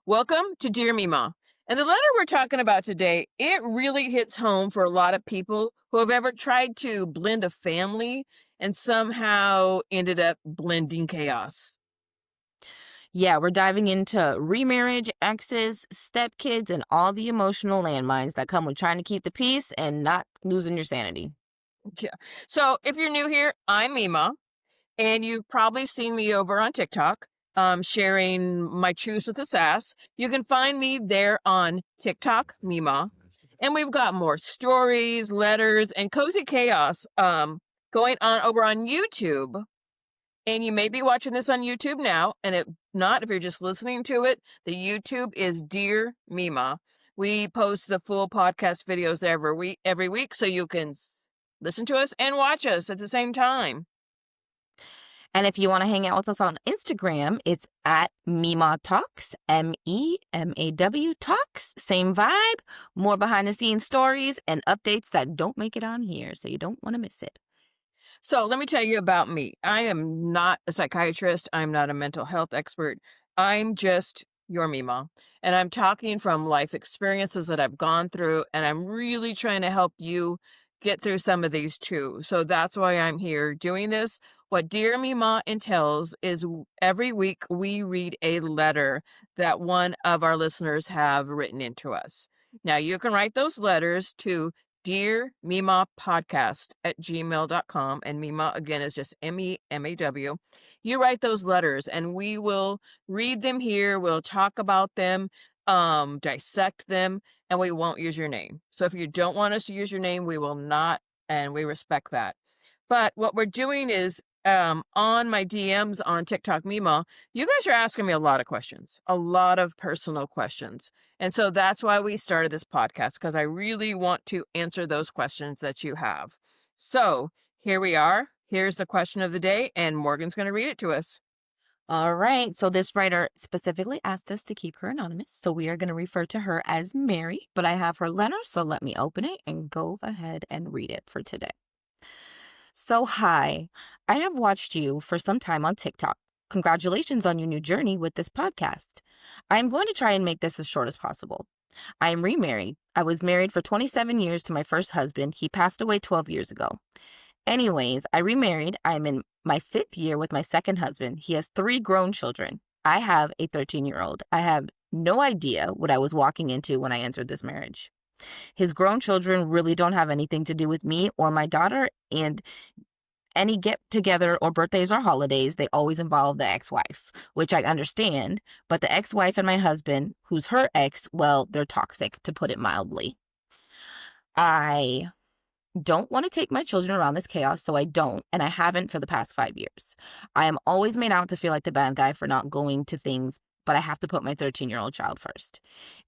Welcome to Dear Memaw. And the letter we're talking about today, it really hits home for a lot of people who have ever tried to blend a family and somehow ended up blending chaos. Yeah, we're diving into remarriage, exes, stepkids, and all the emotional landmines that come with trying to keep the peace and not losing your sanity. Yeah. So if you're new here, I'm Memaw, and you've probably seen me over on TikTok, sharing my truths with the sass. You can find me there on TikTok, Memaw. And we've got more stories, letters, and cozy chaos going on over on YouTube. And you may be watching this on YouTube now, and if not, if you're just listening to it, the YouTube is Dear Memaw. We post the full podcast videos every week, so you can listen to us and watch us at the same time. And if you want to hang out with us on Instagram, it's at Memaw Talks, Memaw Talks. Same vibe, more behind the scenes stories and updates that don't make it on here, so you don't want to miss it. So let me tell you about me. I am not a psychiatrist. I'm not a mental health expert. I'm just your Mima. And I'm talking from life experiences that I've gone through, and I'm really trying to help you get through some of these too. So that's why I'm here doing this. What Dear Mima entails is every week we read a letter that one of our listeners have written into us. Now you can write those letters to Dear Memaw Podcast at gmail.com. And Memaw, again, is just Memaw. You write those letters and we will read them here. We'll talk about them, dissect them, and we won't use your name. So if you don't want us to use your name, we will not, and we respect that. But what we're doing is on my DMs on TikTok Memaw, you guys are asking me a lot of questions, a lot of personal questions. And so that's why we started this podcast, because I really want to answer those questions that you have. So here we are. Here's the question of the day, and Morgan's going to read it to us. All right, so this writer specifically asked us to keep her anonymous, so we are going to refer to her as Mary, but I have her letter, so let me open it and go ahead and read it for today. So, hi, I have watched you for some time on TikTok. Congratulations on your new journey with this podcast. I'm going to try and make this as short as possible. I am remarried. I was married for 27 years to my first husband. He passed away 12 years ago. Anyways, I remarried. I'm in my 5th year with my second husband. He has 3 grown children. I have a 13-year-old. I have no idea what I was walking into when I entered this marriage. His grown children really don't have anything to do with me or my daughter, and any get together or birthdays or holidays, they always involve the ex-wife, which I understand. But the ex-wife and my husband, who's her ex, well, they're toxic, to put it mildly. I don't want to take my children around this chaos, so I don't, and I haven't for the past 5 years. I am always made out to feel like the bad guy for not going to things, but I have to put my 13-year-old child first.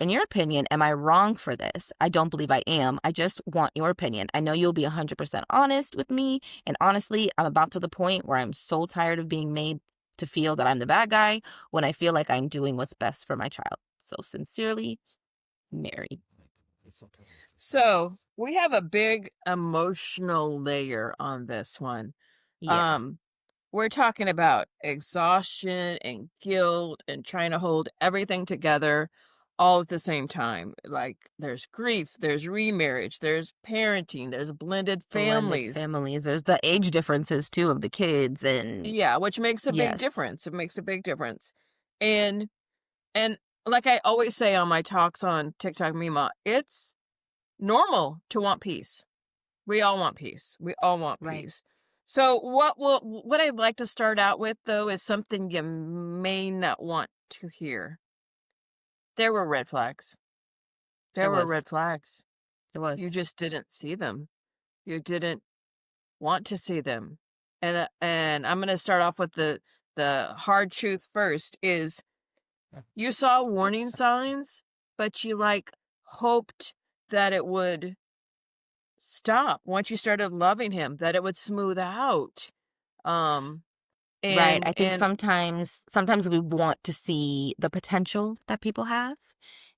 In your opinion, am I wrong for this? I don't believe I am. I just want your opinion. I know you'll be 100% honest with me, and honestly, I'm about to the point where I'm so tired of being made to feel that I'm the bad guy when I feel like I'm doing what's best for my child. So sincerely, Mary. So we have a big emotional layer on this one. Yeah. Um, we're talking about exhaustion and guilt and trying to hold everything together all at the same time. Like there's grief, there's remarriage, there's parenting, there's blended Blended families. families. There's the age differences too of the kids, and Yeah, which makes a big yes. difference. It makes a big difference. And and like I always say on my talks on TikTok Mima, it's normal to want peace. We all want peace. We all want Right. peace. So what I'd like to start out with though is something you may not want to hear. There were red flags. There There were was. red flags. There You was. just didn't see them. You didn't want to see them. And I'm going to start off with the hard truth first is you saw warning signs, but you like hoped that it would stop once you started loving him, that it would smooth out. Um, Right. and I think and sometimes we want to see the potential that people have.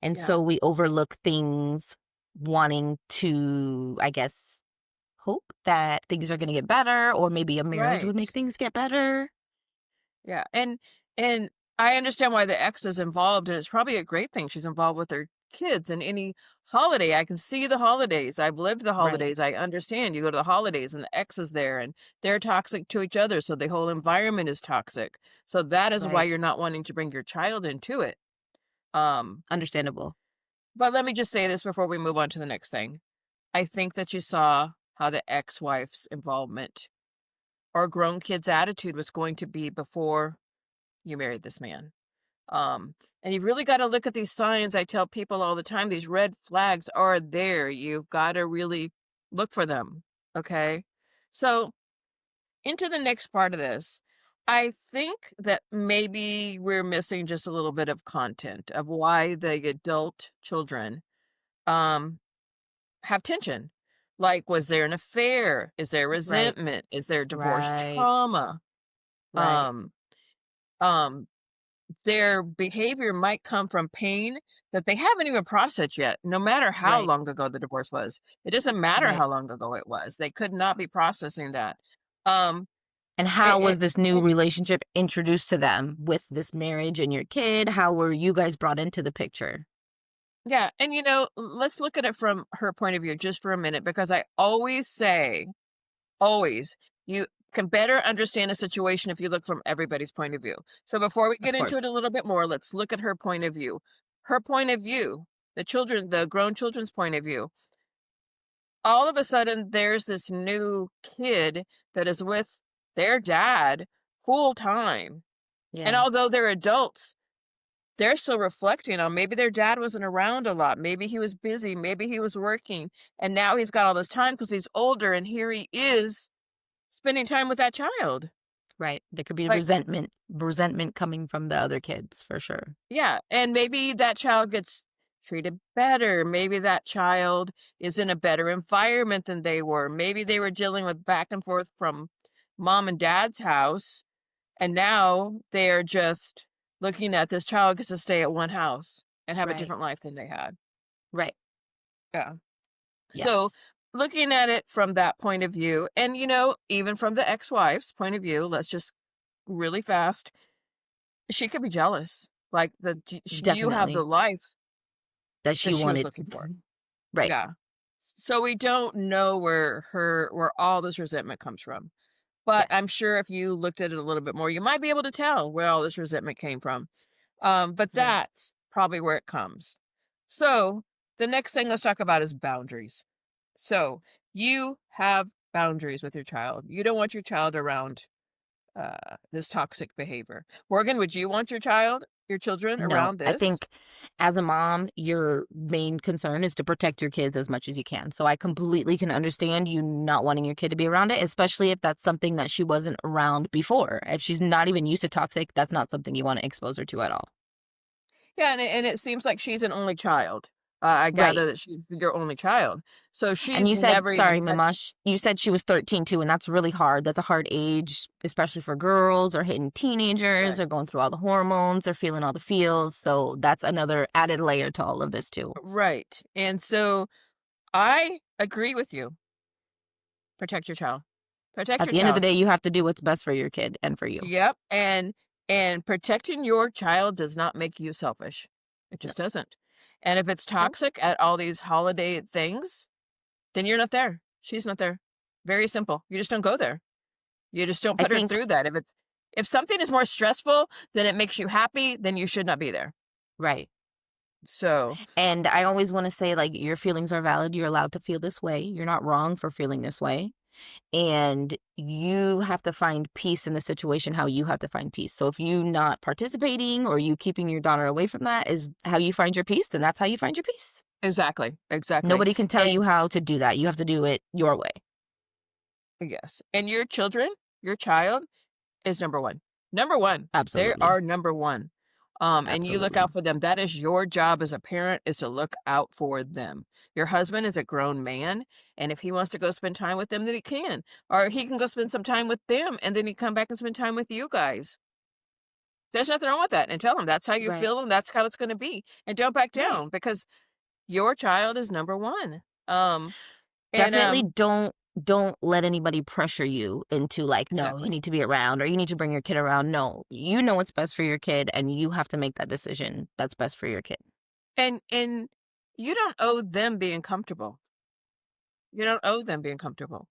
And yeah, so we overlook things wanting to, I guess, hope that things are going to get better, or maybe a marriage would make right. things get better. Yeah. And I understand why the ex is involved, and it's probably a great thing she's involved with her kids and any holiday. I can see the holidays. I've lived the Right, holidays. I understand. You go to the holidays and the ex is there and they're toxic to each other. So the whole environment is toxic. So that is why right. you're not wanting to bring your child into it. Um, Understandable. but let me just say this before we move on to the next thing. I think that you saw how the ex-wife's involvement or grown kid's attitude was going to be before you married this man. And you've really got to look at these signs. I tell people all the time, these red flags are there. You've got to really look for them. Okay. So, into the next part of this, I think that maybe we're missing just a little bit of content of why the adult children um, have tension. Like, was there an affair? Is there Right, resentment? Is there divorce right, trauma? right, Um, um, their behavior might come from pain that they haven't even processed yet, no matter how right, long ago the divorce was. It doesn't matter right. how long ago it was. They could not be processing that. Um, And how was it, this new it, relationship introduced to them with this marriage and your kid? How were you guys brought into the picture? yeah, and let's look at it from her point of view just for a minute, because I always say, always, you can better understand a situation if you look from everybody's point of view. So before we Of get into it course. a little bit more, let's look at her point of view. Her point of view, the grown children's point of view. All of a sudden, there's this new kid that is with their dad full time. And Yeah, although they're adults, they're still reflecting on maybe their dad wasn't around a lot. Maybe he was busy. Maybe he was working. And now he's got all this time because he's older. And here he is spending time with that child. right. There could be Like, resentment coming from the other kids for sure. yeah. And maybe that child gets treated better. Maybe that child is in a better environment than they were. Maybe they were dealing with back and forth from mom and dad's house. And now they're just looking at this child gets to stay at one house and have a Right, different life than they had. right. Yeah. So Yes. looking at it from that point of view, and even from the ex-wife's point of view, let's just really fast, she could be jealous. Like you have the Definitely. life That that she she was wanted. looking for. Right. Yeah. So we don't know where all this resentment comes from. But I'm Yes. sure if you looked at it a little bit more, you might be able to tell where all this resentment came from. But Right. that's probably where it comes. So the next thing let's talk about is boundaries. So you have boundaries with your child. You don't want your child around this toxic behavior. Morgan, would you want your children No, around I this? think as a mom, your main concern is to protect your kids as much as you can. So I completely can understand you not wanting your kid to be around it, especially if that's something that she wasn't around before. If she's not even used to toxic, that's not something you want to expose her to at all. Yeah, and it seems like she's an only child. I Right. gather that she's your only child. So And she's you said, never sorry, even had. Mamash, you said she was 13 too, and that's really hard. That's a hard age, especially for girls or hitting teenagers Right. or going through all the hormones or feeling all the feels. So that's another added layer to all of this too. Right. And so I agree with you. Protect your child. Protect At your the end of the child. day, you have to do what's best for your kid and for you. Yep. And protecting your child does not make you selfish. It No. just doesn't. And if it's Nope. toxic at all these holiday things, then you're not there. She's not there. Very simple. You just don't go there. You just don't I put her think, through that. If something is more stressful than it makes you happy, then you should not be there. right. So, And I always want to say, like, your feelings are valid. You're allowed to feel this way. You're not wrong for feeling this way. And you have to find peace in the situation how you have to find peace. So if you not participating or you keeping your daughter away from that is how you find your peace, then that's how you find your peace. exactly. Exactly. Nobody can tell And you how to do that. You have to do it your way. yes. And your children, your child is number 1. Number 1. They Absolutely. are number 1. And you look Absolutely. out for them. That is your job as a parent, is to look out for them. Your husband is a grown man, and if he wants to go spend time with them, then he can. Or he can go spend some time with them, and then he come back and spend time with you guys. There's nothing wrong with that. And tell them that's how you Right. feel and that's how it's going to be. And don't back Right. down because your child is number 1. Um, and Definitely don't. don't let anybody pressure you into like, no, you Exactly. need to be around or you need to bring your kid around. No, you know what's best for your kid and you have to make that decision that's best for your kid. And you don't owe them being comfortable. You don't owe them being comfortable.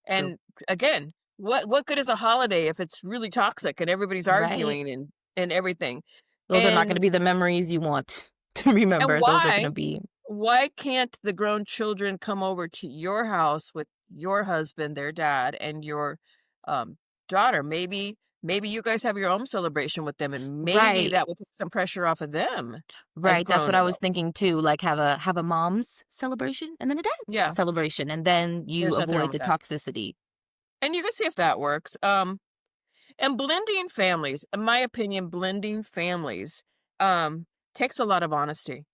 True. And again, what good is a holiday if it's really toxic and everybody's Right. arguing and everything? Those are not going to And be the memories you want to and remember. Those are going to why be why can't the grown children come over to your house with your husband, their dad, and your um, daughter? Maybe you guys have your own celebration with them, and maybe right. that will take some pressure off of them as Right. That's grown what I was adults. thinking too. Like have a mom's celebration and then a dad's Yeah, celebration. And then you there's nothing wrong avoid with the that, toxicity. and you can see if that works. And blending families, in my opinion, blending families um, takes a lot of honesty.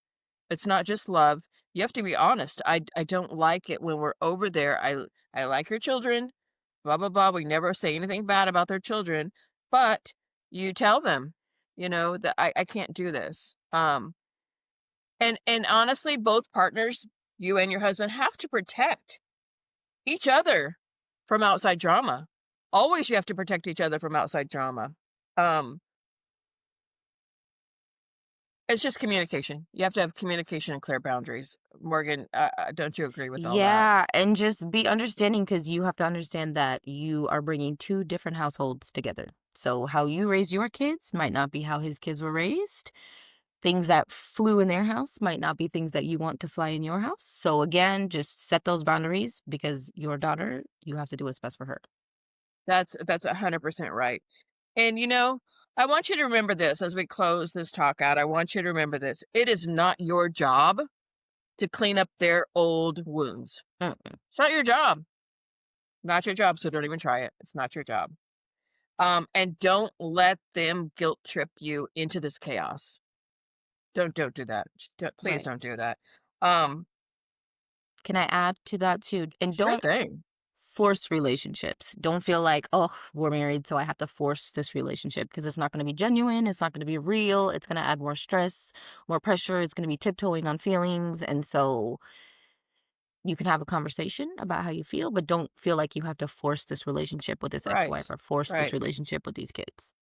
It's not just love. You have to be honest. I don't like it when we're over there. I like your children, blah blah blah. We never say anything bad about their children, but you tell them, that I can't do this. And honestly, both partners, you and your husband, have to protect each other from outside drama. Always, you have to protect each other from outside drama. Um, it's just communication. You have to have communication and clear boundaries. Morgan, don't you agree with all that? Yeah, and just be understanding because you have to understand that you are bringing two different households together. So, how you raised your kids might not be how his kids were raised. Things that flew in their house might not be things that you want to fly in your house. So, again, just set those boundaries because your daughter, you have to do what's best for her. That's 100% right. And I want you to remember this as we close this talk out. I want you to remember this. It is not your job to clean up their old wounds. Mm-mm. It's not your job. Not your job. So don't even try it. It's not your job. And don't let them guilt trip you into this chaos. Don't do that. Please Right. don't do that. Um, Can I add to that too? And sure don't thing. force relationships. Don't feel like, oh, we're married, so I have to force this relationship because it's not going to be genuine. It's not going to be real. It's going to add more stress, more pressure. It's going to be tiptoeing on feelings. And so you can have a conversation about how you feel, but don't feel like you have to force this relationship with this ex Right. wife or force this Right. relationship with these kids.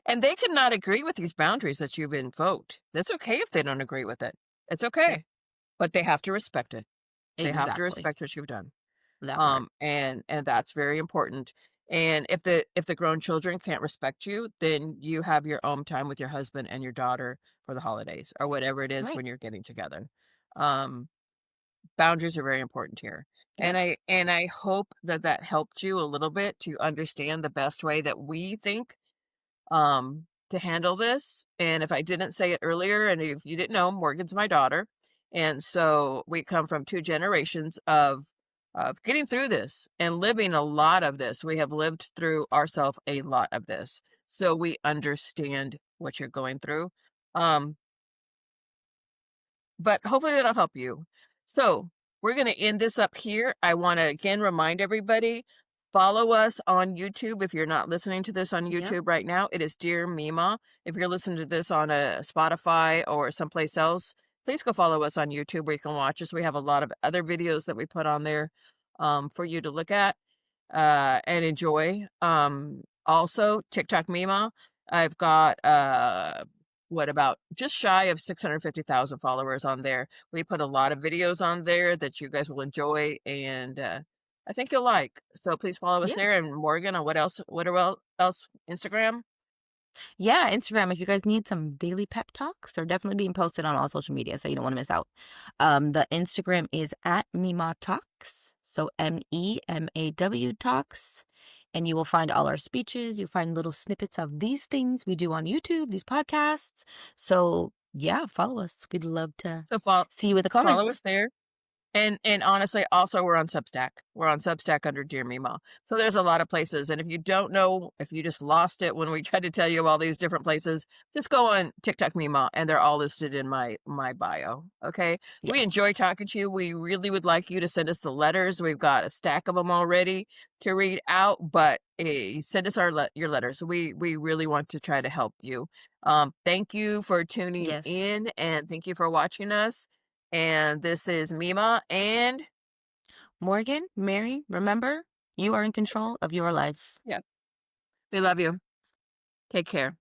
And they cannot agree with these boundaries that you've invoked. That's okay if they don't agree with it. It's Yep. okay. But they have to respect it. They have to Exactly. respect what you've done. That part. And that's very important. And if the grown children can't respect you, then you have your own time with your husband and your daughter for the holidays or whatever it is Right. when you're getting together. Um, Boundaries are very important here. And Yep. I hope that that helped you a little bit to understand the best way that we think to handle this. And if I didn't say it earlier, and if you didn't know, Morgan's my daughter. And so we come from two generations of getting through this and living a lot of this. We have lived through ourselves a lot of this. So we understand what you're going through. Um, but hopefully that'll help you. So we're going to end this up here. I want to again remind everybody, follow us on YouTube. If you're not listening to this on Yep. YouTube right now, it is Dear Mima. If you're listening to this on a Spotify or someplace else, please go follow us on YouTube where you can watch us. We have a lot of other videos that we put on there for you to look at and enjoy. Also, TikTok Mima. I've got what about just shy of 650,000 followers on there. We put a lot of videos on there that you guys will enjoy and I think you'll like. So please follow us Yeah. there. And Morgan, on what else? Else? Instagram. Yeah, Instagram, if you guys need some daily pep talks, they're definitely being posted on all social media, so you don't want to miss out. The Instagram is at Memaw Talks, so Memaw Talks, and you will find all our speeches. You'll find little snippets of these things we do on YouTube, these podcasts. So yeah, follow us. We'd love to So see you in the follow comments. us there. And honestly, also we're on Substack. We're on Substack under Dear Mima. So there's a lot of places. And if you don't know, if you just lost it when we tried to tell you all these different places, just go on TikTok Mima and they're all listed in my bio. Okay. We enjoy Yes. talking to you. We really would like you to send us the letters. We've got a stack of them already to read out, but send us your letters. We really want to try to help you. Thank you for tuning Yes. in and thank you for watching us. And this is Mima and Morgan, Mary, remember, you are in control of your life. Yeah. We love you. Take care.